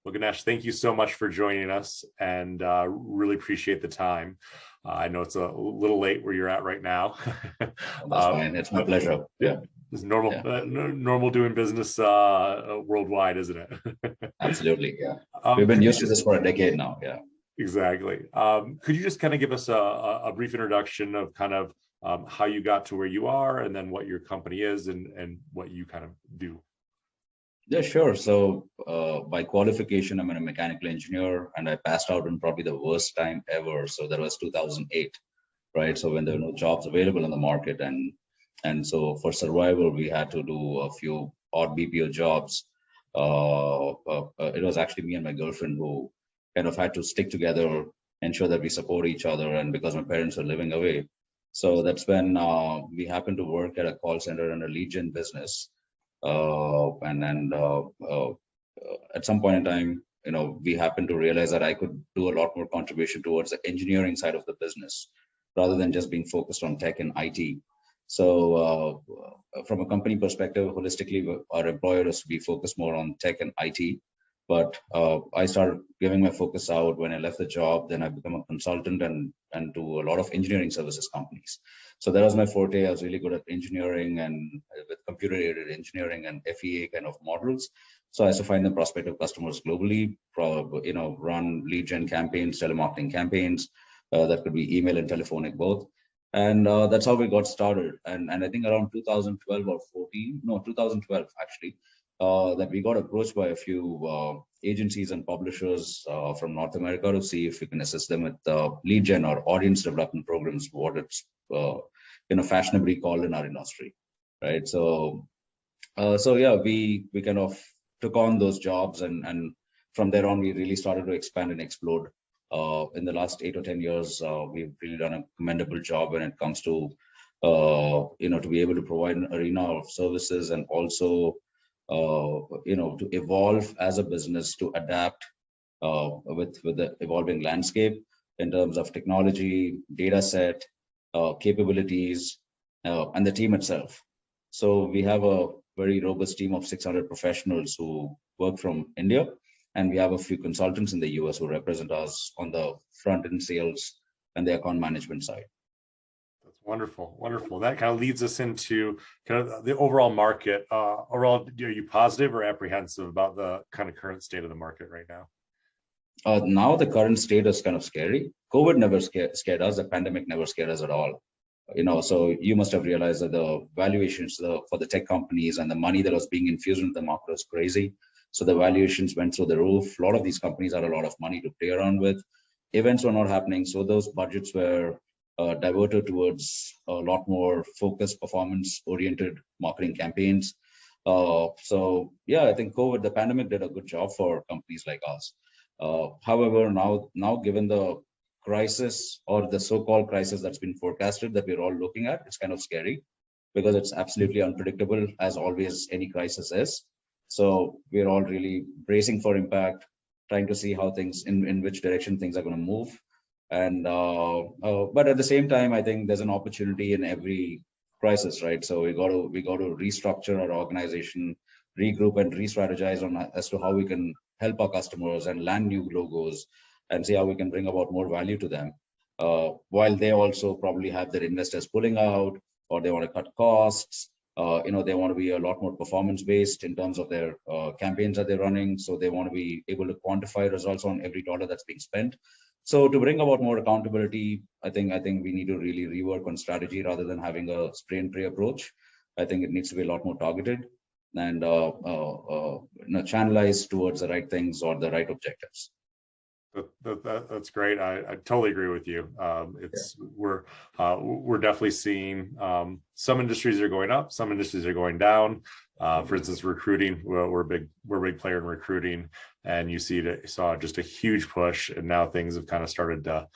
Well, Ganesh, thank you so much for joining us, and really appreciate the time. I know it's a little late where you're at right now. That's fine. It's my pleasure. Yeah. It's normal, Yeah. Normal doing business worldwide, isn't it? Absolutely. Yeah. We've been used to this for a decade now. Yeah. Exactly. Could you just kind of give us a brief introduction of kind of how you got to where you are, and then what your company is, and what you kind of do? Yeah, sure. So by qualification, I'm a mechanical engineer, and I passed out in probably the worst time ever. So that was 2008, right? So when there were no jobs available in the market, and so for survival, we had to do a few odd BPO jobs. It was actually me and my girlfriend who kind of had to stick together, ensure that we support each other, and because my parents were living away. So that's when we happened to work at a call center and a lead gen business. And at some point in time, we happened to realize that I could do a lot more contribution towards the engineering side of the business rather than just being focused on tech and IT. So from a company perspective, holistically, our employer is to be focused more on tech and IT. But I started giving my focus out when I left the job. Then I became a consultant and to a lot of engineering services companies. So that was my forte. I was really good at engineering and with computer-aided engineering and FEA kind of models. So I used to find the prospective customers globally, run lead gen campaigns, telemarketing campaigns. That could be email and telephonic both. And that's how we got started. And I think around 2012 or 14, no, 2012 actually, that we got approached by a few agencies and publishers from North America to see if we can assist them with lead gen or audience development programs, what it's fashionably called in our industry, right? So yeah, we kind of took on those jobs, and from there on, we really started to expand and explode. In the last 8 or 10 years, we've really done a commendable job when it comes to to be able to provide an arena of services and also to evolve as a business to adapt with the evolving landscape in terms of technology, data set, capabilities, and the team itself. So we have a very robust team of 600 professionals who work from India, and we have a few consultants in the US who represent us on the front end sales and the account management side. Wonderful, wonderful. That kind of leads us into kind of the overall market. Overall, are you positive or apprehensive about the kind of current state of the market right now? Now the current state is kind of scary. COVID never scared us. The pandemic never scared us at all. So you must have realized that the valuations for the tech companies and the money that was being infused into the market was crazy. So the valuations went through the roof. A lot of these companies had a lot of money to play around with. Events were not happening, so those budgets were diverted towards a lot more focused, performance-oriented marketing campaigns. So yeah, I think the pandemic did a good job for companies like us. However, now given the crisis or the so-called crisis that's been forecasted that we're all looking at, it's kind of scary because it's absolutely unpredictable, as always any crisis is. So we're all really bracing for impact, trying to see how things in which direction things are going to move. And but at the same time, I think there's an opportunity in every crisis, right? So we got to restructure our organization, regroup and re-strategize on as to how we can help our customers and land new logos and see how we can bring about more value to them, while they also probably have their investors pulling out, or they want to cut costs. They want to be a lot more performance based in terms of their campaigns that they're running. So they want to be able to quantify results on every dollar that's being spent. So to bring about more accountability, I think we need to really rework on strategy rather than having a spray and pray approach. I think it needs to be a lot more targeted and channelized towards the right things or the right objectives. That's great. I totally agree with you. We're definitely seeing some industries are going up, some industries are going down. For instance, recruiting. We're a big player in recruiting, and you saw just a huge push, and now things have kind of started to.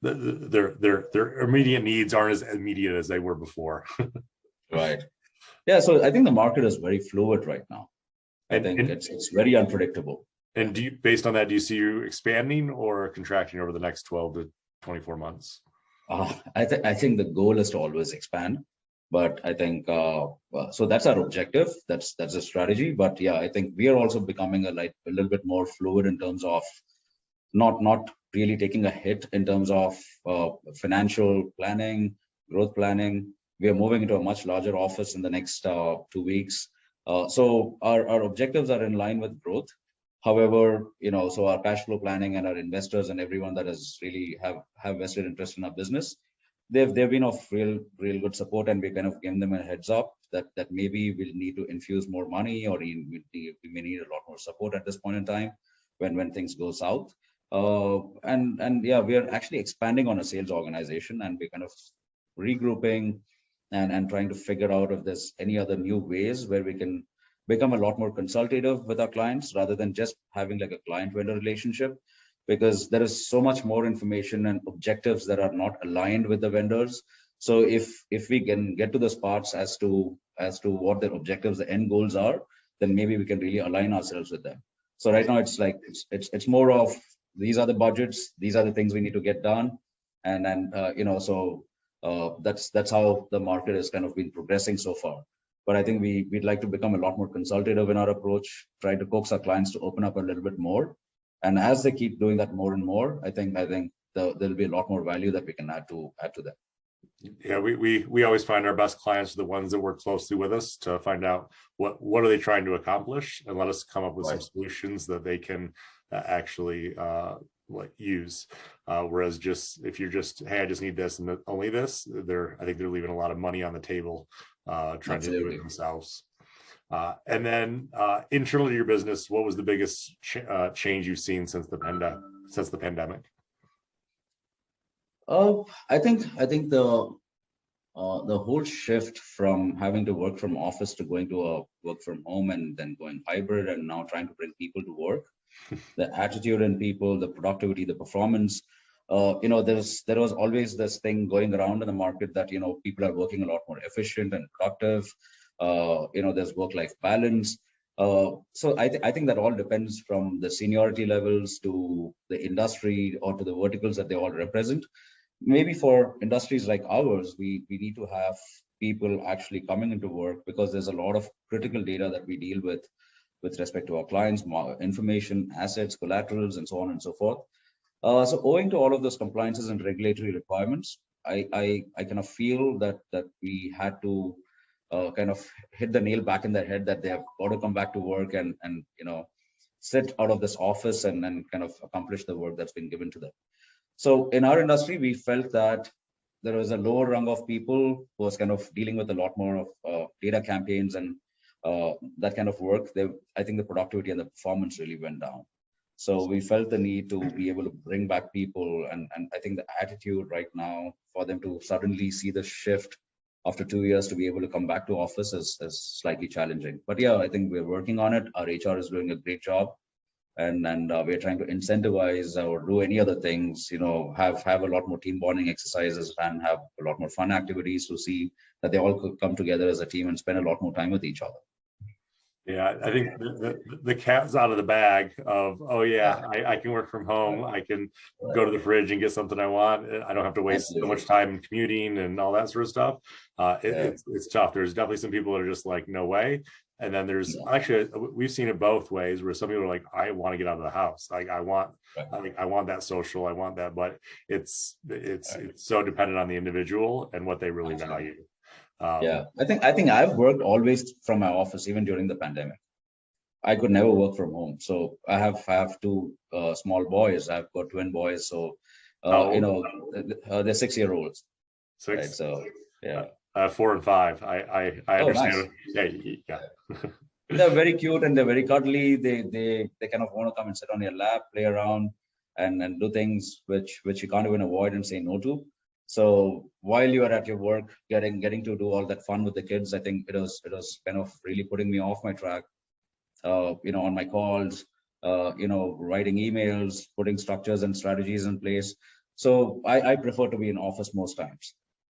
Their immediate needs aren't as immediate as they were before. Right. Yeah. So I think the market is very fluid right now. I think it's very unpredictable. And based on that, do you see you expanding or contracting over the next 12 to 24 months? I think the goal is to always expand, But I think so that's our objective. That's a strategy. But yeah, I think we are also becoming a little bit more fluid in terms of not really taking a hit in terms of financial planning, growth planning. We are moving into a much larger office in the next 2 weeks. So our objectives are in line with growth. However, so our cash flow planning and our investors and everyone that has really have vested interest in our business, they've been of real good support, and we kind of given them a heads up that maybe we'll need to infuse more money, or we may need a lot more support at this point in time when things go south. And yeah, we are actually expanding on a sales organization, and we're kind of regrouping and trying to figure out if there's any other new ways where we can become a lot more consultative with our clients rather than just having like a client vendor relationship, because there is so much more information and objectives that are not aligned with the vendors. So if we can get to the spots as to what their objectives, the end goals are, then maybe we can really align ourselves with them. So right now it's more of, these are the budgets, these are the things we need to get done, and that's how the market has kind of been progressing so far. But I think we'd like to become a lot more consultative in our approach, try to coax our clients to open up a little bit more, and as they keep doing that more and more, I think there'll be a lot more value that we can add to them. Yeah, we always find our best clients are the ones that work closely with us to find out what are they trying to accomplish, and let us come up with some solutions that they can actually use. Whereas if you're just, hey, I just need this and only this, I think they're leaving a lot of money on the table trying to do it themselves. And then internally to your business, what was the biggest change you've seen since the pandemic? I think the whole shift from having to work from office to going to a work from home, and then going hybrid, and now trying to bring people to work, the attitude in people, the productivity, the performance. There was always this thing going around in the market that people are working a lot more efficient and productive. There's work-life balance. So I think that all depends from the seniority levels to the industry or to the verticals that they all represent. Maybe for industries like ours, we need to have people actually coming into work, because there's a lot of critical data that we deal with respect to our clients, information, assets, collaterals, and so on and so forth. So owing to all of those compliances and regulatory requirements, I kind of feel that we had to kind of hit the nail back in their head that they have got to come back to work and sit out of this office and kind of accomplish the work that's been given to them. So in our industry, we felt that there was a lower rung of people who was kind of dealing with a lot more of data campaigns and that kind of work. I think the productivity and the performance really went down. So we felt the need to be able to bring back people, and I think the attitude right now for them to suddenly see the shift after 2 years to be able to come back to office is slightly challenging. But yeah, I think we're working on it. Our HR is doing a great job, and we're trying to incentivize or do any other things, have a lot more team bonding exercises and have a lot more fun activities to see that they all could come together as a team and spend a lot more time with each other. Yeah, I think the cat's out of the bag of, oh yeah, I can work from home. I can go to the fridge and get something I want. I don't have to waste so much time commuting and all that sort of stuff. It's tough. There's definitely some people that are just like, no way. And then there's actually, we've seen it both ways, where some people are like, I want to get out of the house. Like I want that social, I want that, but it's so dependent on the individual and what they really value. I think I've worked always from my office, even during the pandemic. I could never work from home. So I have two small boys. I've got twin boys. So they're 6-year-olds. Six. Right? So yeah. 4 and 5. I understand. Nice. Yeah. They're very cute and they're very cuddly. They kind of want to come and sit on your lap, play around, and do things which you can't even avoid and say no to. So while you are at your work, getting to do all that fun with the kids, I think it was kind of really putting me off my track. On my calls, writing emails, putting structures and strategies in place. So I prefer to be in office most times.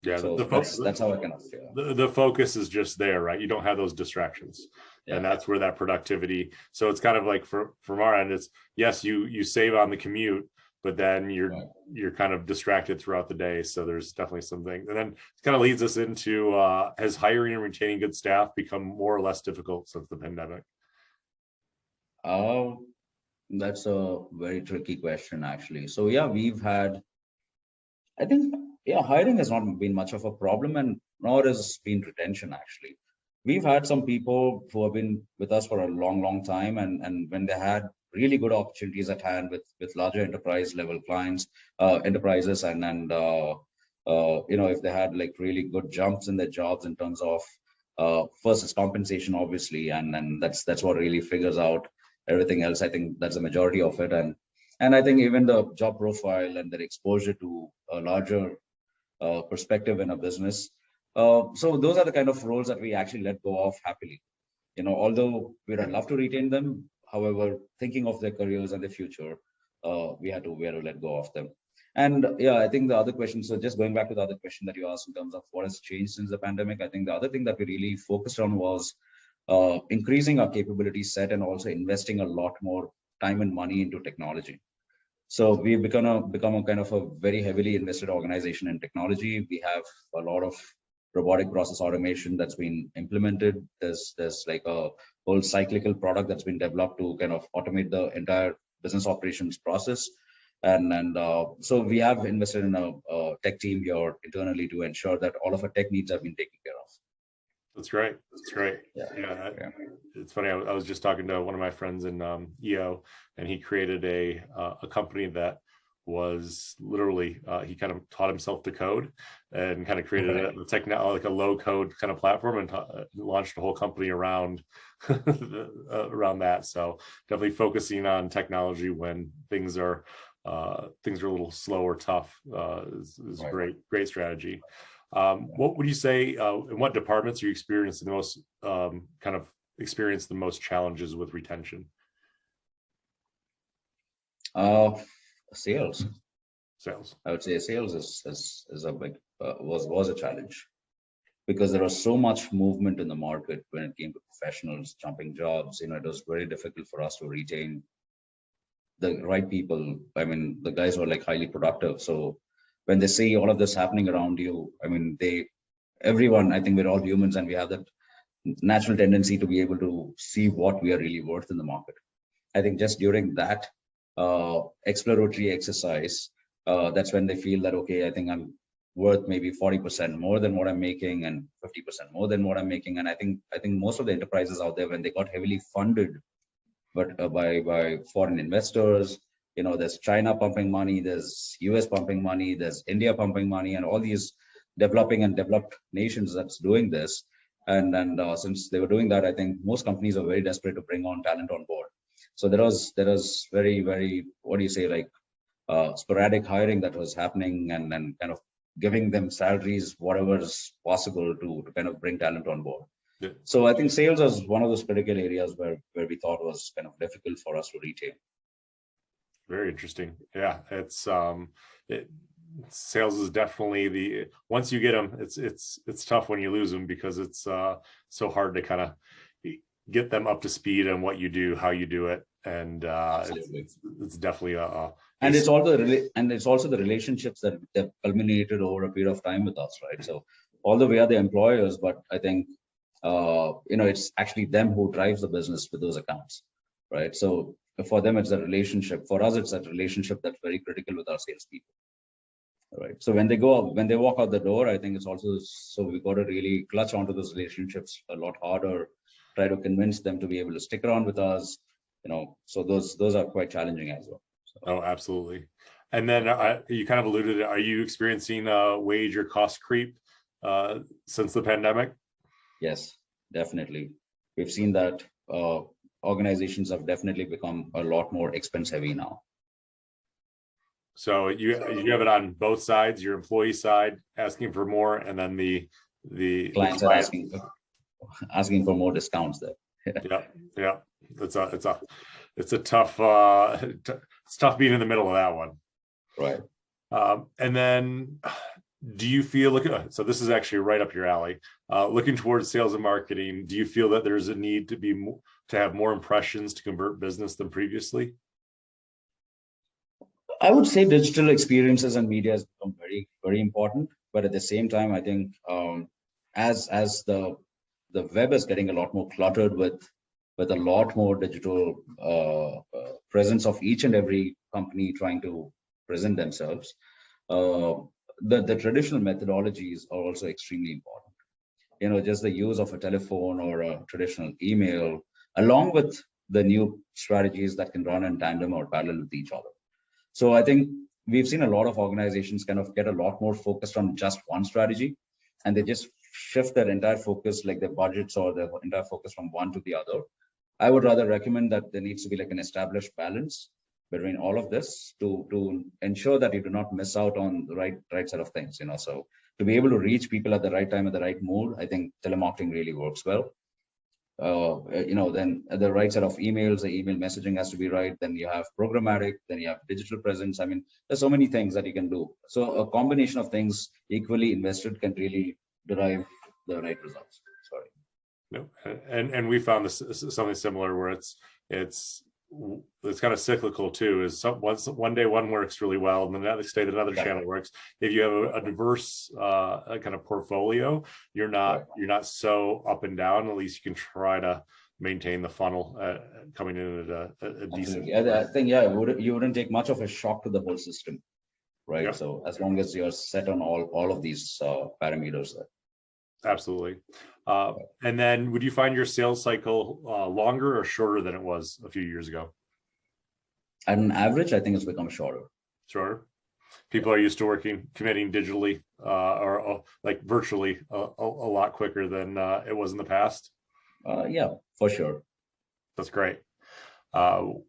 Yeah, so that's how I kind of feel. The focus is just there, right? You don't have those distractions, and that's where that productivity. So it's kind of like from our end, it's yes, you save on the commute, but then Right. you're kind of distracted throughout the day. So there's definitely something. And then it kind of leads us into has hiring and retaining good staff become more or less difficult since the pandemic? Uh, that's a very tricky question, actually. So yeah, I think, yeah, hiring has not been much of a problem, and nor has been retention, actually. We've had some people who have been with us for a long, long time, and when they had really good opportunities at hand with larger enterprise level clients, enterprises, and if they had like really good jumps in their jobs in terms of first is compensation, obviously, and that's what really figures out everything else. I think that's the majority of it, and I think even the job profile and their exposure to a larger perspective in a business. So those are the kind of roles that we actually let go of happily. Although we'd love to retain them, however, thinking of their careers and their future, we had to let go of them. And yeah, I think the other question. So just going back to the other question that you asked in terms of what has changed since the pandemic, I think the other thing that we really focused on was increasing our capability set and also investing a lot more time and money into technology. So we've become a kind of a very heavily invested organization in technology. We have a lot of robotic process automation that's been implemented. There's like a whole cyclical product that's been developed to kind of automate the entire business operations process. And so we have invested in a tech team here internally to ensure that all of our tech needs have been taken care of. That's great. That's great. Yeah. Yeah. It's funny. I was just talking to one of my friends in EO, and he created a company that was literally he kind of taught himself to code and kind of created like a low code kind of platform and launched a whole company around around that. So definitely focusing on technology when things are a little slow or tough is great strategy. What would you say, in what departments are you experiencing the most experience the most challenges with retention? Sales. Sales. I would say sales is a big was a challenge because there was so much movement in the market when it came to professionals jumping jobs. It was very difficult for us to retain the right people. I mean, the guys were like highly productive. So when they see all of this happening around you, I mean, everyone, I think we're all humans and we have that natural tendency to be able to see what we are really worth in the market. I think just during that exploratory exercise, that's when they feel that, okay, I think I'm worth maybe 40% more than what I'm making and 50% more than what I'm making. And I think most of the enterprises out there, when they got heavily funded but by foreign investors, there's China pumping money, there's US pumping money, there's India pumping money, and all these developing and developed nations that's doing this. And since they were doing that, I think most companies are very desperate to bring on talent on board. So there was very, very, what do you say, like sporadic hiring that was happening and kind of giving them salaries, whatever is possible to kind of bring talent on board. Yeah. So I think sales was one of those critical areas where we thought was kind of difficult for us to retain. Very interesting. Yeah, sales is definitely once you get them, it's tough when you lose them because it's so hard to kind of get them up to speed on what you do, how you do it, and it's definitely and it's also the relationships that they've culminated over a period of time with us, right? So although we are the employers, but I think it's actually them who drives the business with those accounts, right? So for them, it's a relationship. For us, it's a relationship that's very critical with our salespeople, right? So when they walk out the door, I think it's also so we've got to really clutch onto those relationships a lot harder, try to convince them to be able to stick around with us, So those are quite challenging as well. So. Oh, absolutely. And then you kind of alluded to, are you experiencing wage or cost creep since the pandemic? Yes, definitely. We've seen that organizations have definitely become a lot more expense heavy now. So you have it on both sides, your employee side asking for more, and then the clients are asking for more discounts there. Yeah. It's a tough it's tough being in the middle of that one. Right. And then do you feel, so this is actually right up your alley, looking towards sales and marketing, do you feel that there's a need to have more impressions to convert business than previously? I would say digital experiences and media has become very, very important. But at the same time, I think as the web is getting a lot more cluttered with a lot more digital presence of each and every company trying to present themselves, uh, the traditional methodologies are also extremely important. Just the use of a telephone or a traditional email, along with the new strategies that can run in tandem or parallel with each other. So I think we've seen a lot of organizations kind of get a lot more focused on just one strategy, and they just shift their entire focus, like their budgets or their entire focus from one to the other. I would rather recommend that there needs to be like an established balance between all of this to ensure that you do not miss out on the right set of things. So to be able to reach people at the right time, at the right mood, I think telemarketing really works well. Then the right set of emails, the email messaging has to be right. Then you have programmatic, then you have digital presence. I mean, there's so many things that you can do. So a combination of things equally invested can really derive the right results. Sorry. No, and we found this something similar where it's kind of cyclical too. Is one day one works really well, and the next day another channel works. If you have a diverse kind of portfolio, you're not so up and down. At least you can try to maintain the funnel coming in at a decent. Yeah, I think you wouldn't take much of a shock to the whole system, right? Yeah. So as long as you're set on all of these parameters there. Absolutely. And then would you find your sales cycle longer or shorter than it was a few years ago? At an average, I think it's become shorter. Shorter. People are used to committing digitally or like virtually a lot quicker than it was in the past. Yeah, for sure. That's great. And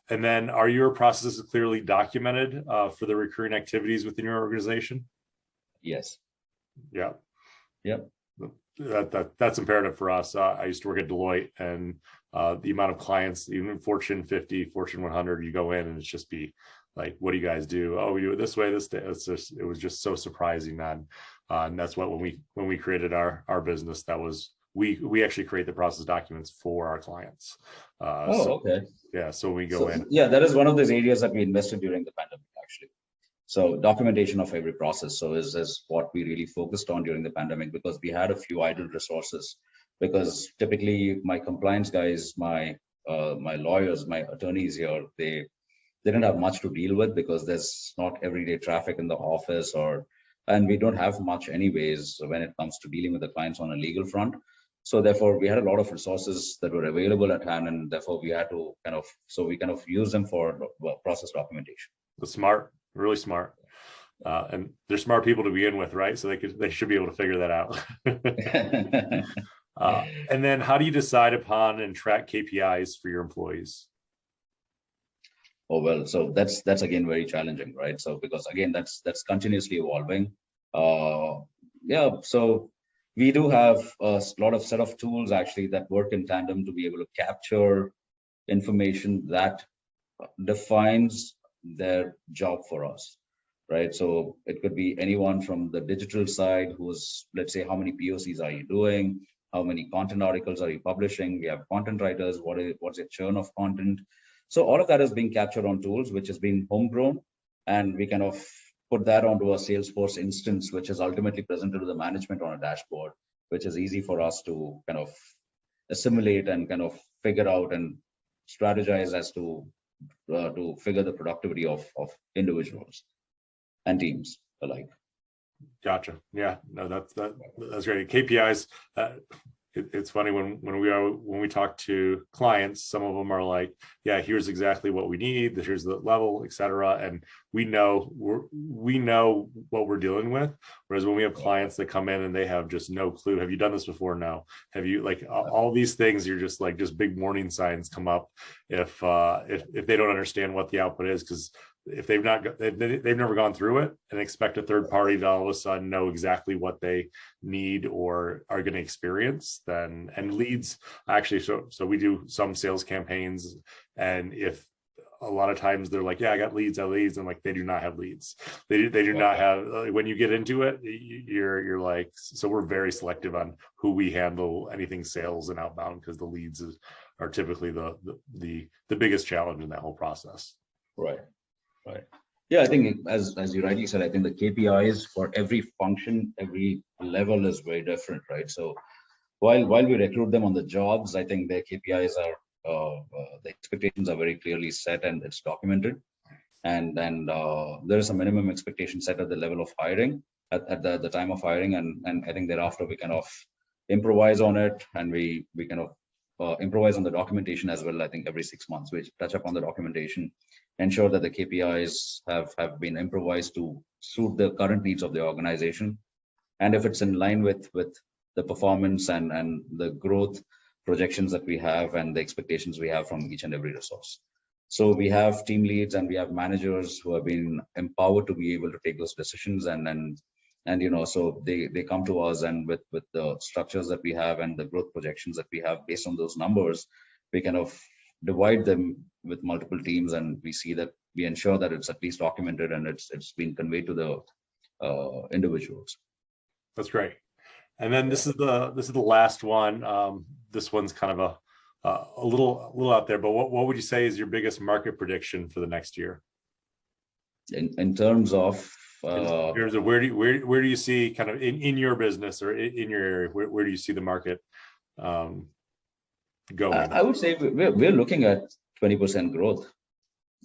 then are your processes clearly documented for the recurring activities within your organization? Yes. Yeah. Yep. That's imperative for us. I used to work at Deloitte, and the amount of clients, even Fortune 50, Fortune 100, you go in and it's just be like, what do you guys do? Oh, we do it this way, this day. It was just so surprising, man. And that's what when we created our business, that was we actually create the process documents for our clients. Okay. Yeah, so we go in. Yeah, that is one of those areas that we invested during the pandemic, actually. So documentation of every process. So is what we really focused on during the pandemic, because we had a few idle resources. Because typically my compliance guys, my lawyers, my attorneys here, they didn't have much to deal with because there's not everyday traffic in the office, and we don't have much anyways when it comes to dealing with the clients on a legal front. So therefore, we had a lot of resources that were available at hand, and therefore we had to kind of use them for process documentation. That's smart. Really smart. And they're smart people to begin with, right? So they should be able to figure that out. And then how do you decide upon and track KPIs for your employees? Oh, well, so that's again very challenging, right? So because again, that's continuously evolving. Yeah, so we do have a lot of set of tools actually that work in tandem to be able to capture information that defines their job for us, right? So it could be anyone from the digital side who's, let's say, how many POCs are you doing? How many content articles are you publishing? We have content writers. What's your churn of content? So all of that is being captured on tools, which has been homegrown, and we kind of put that onto a Salesforce instance, which is ultimately presented to the management on a dashboard, which is easy for us to kind of assimilate and kind of figure out and strategize as to figure the productivity of individuals and teams alike. Gotcha. Yeah, no, that's great. KPIs. It's funny when we talk to clients, some of them are like, yeah, here's exactly what we need. Here's the level, etc. And we know what we're dealing with. Whereas when we have clients that come in and they have just no clue, have you done this before? No. Have you, like, all these things? You're just like, just big warning signs come up if they don't understand what the output is, because if they've never gone through it and expect a third party to all of a sudden know exactly what they need or are going to experience, then, and leads actually, so we do some sales campaigns, and if a lot of times they're like, yeah, I got leads, and like, they do not have leads. They do not have, when you get into it, you're like, so we're very selective on who we handle anything sales and outbound, because the leads are typically the biggest challenge in that whole process. Right. Yeah, I think as you rightly said, I think the KPIs for every function, every level is very different, right? So while we recruit them on the jobs, I think their KPIs are the expectations are very clearly set and it's documented. And there is a minimum expectation set at the level of hiring at the time of hiring, and I think thereafter we kind of improvise on it, and we kind of improvise on the documentation as well. I think every 6 months we touch upon the documentation, ensure that the KPIs have been improvised to suit the current needs of the organization, and if it's in line with the performance and the growth projections that we have and the expectations we have from each and every resource. So we have team leads and we have managers who have been empowered to be able to take those decisions, and so they come to us, and with the structures that we have and the growth projections that we have based on those numbers, we kind of divide them with multiple teams, and we see that we ensure that it's at least documented and it's been conveyed to the individuals. That's great. And then this is the last one. This one's kind of a little out there, but what would you say is your biggest market prediction for the next year? In terms of where do you see kind of in your business or in your area, where do you see the market going? I would say we're looking at 20% growth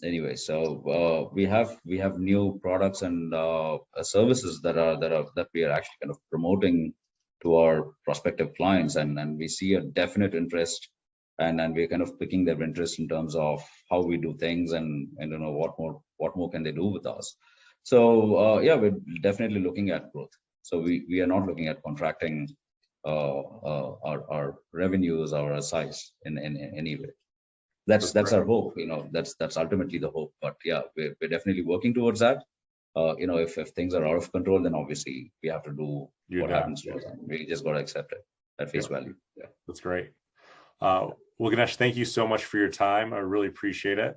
anyway. So we have new products and services that we are actually kind of promoting to our prospective clients, and we see a definite interest, and we're kind of picking their interest in terms of how we do things, and what more can they do with us. So yeah, we're definitely looking at growth. So we are not looking at contracting our revenues or our size in any way. That's our hope. That's ultimately the hope. But yeah, we're definitely working towards that. If things are out of control, then obviously we have to do what happens to us. We just got to accept it at face value. Yeah, that's great. Well, Ganesh, thank you so much for your time. I really appreciate it.